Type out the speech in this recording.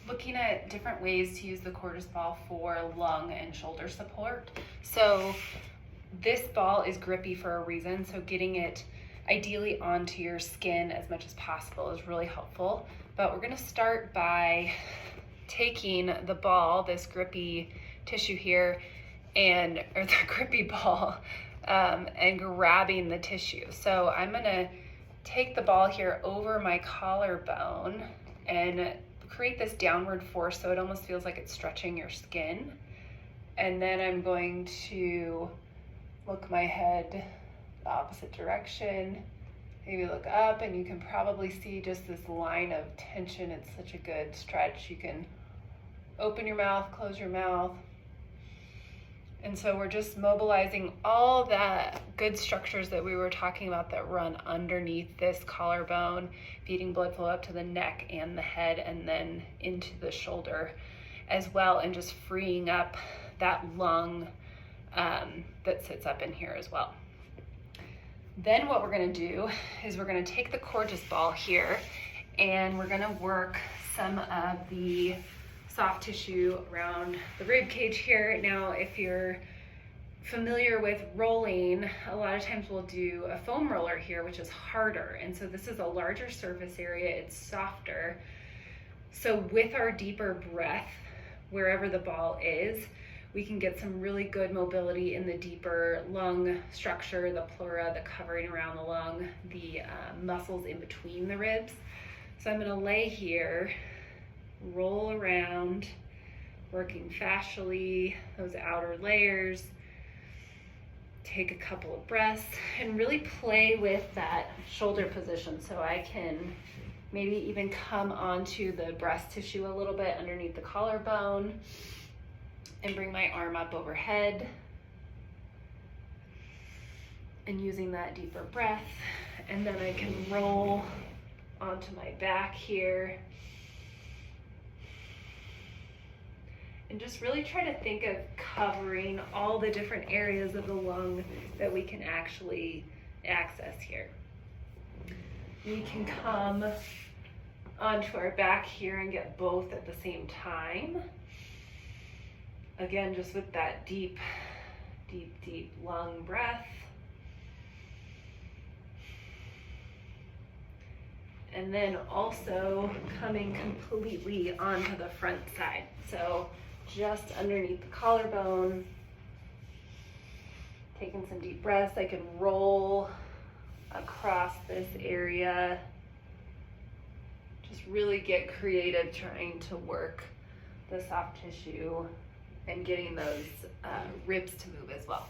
looking at different ways to use the Coregeous ball for lung and shoulder support. So this ball is grippy for a reason, so getting it ideally onto your skin as much as possible is really helpful. But we're gonna start by taking the ball, this grippy tissue here, or the grippy ball, and grabbing the tissue. So I'm gonna take the ball here over my collarbone and create this downward force so it almost feels like it's stretching your skin. And then I'm going to look my head the opposite direction, maybe look up, and you can probably see just this line of tension. It's such a good stretch. You can open your mouth, close your mouth. And so we're just mobilizing all the good structures that we were talking about that run underneath this collarbone, feeding blood flow up to the neck and the head and then into the shoulder as well, and just freeing up that lung that sits up in here as well. Then what we're gonna do is we're gonna take the Coregeous ball here and we're gonna work some of the soft tissue around the rib cage here. Now, if you're familiar with rolling, a lot of times we'll do a foam roller here, which is harder. And so this is a larger surface area, it's softer. So with our deeper breath, wherever the ball is, we can get some really good mobility in the deeper lung structure, the pleura, the covering around the lung, the muscles in between the ribs. So I'm gonna lay here, roll around, working fascially, those outer layers, take a couple of breaths, and really play with that shoulder position. So I can maybe even come onto the breast tissue a little bit underneath the collarbone and bring my arm up overhead. And using that deeper breath, and then I can roll onto my back here. And just really try to think of covering all the different areas of the lung that we can actually access here. We can come onto our back here and get both at the same time. Again, just with that deep, deep, deep lung breath. And then also coming completely onto the front side. So just underneath the collarbone, taking some deep breaths. I can roll across this area. Just really get creative trying to work the soft tissue and getting those ribs to move as well.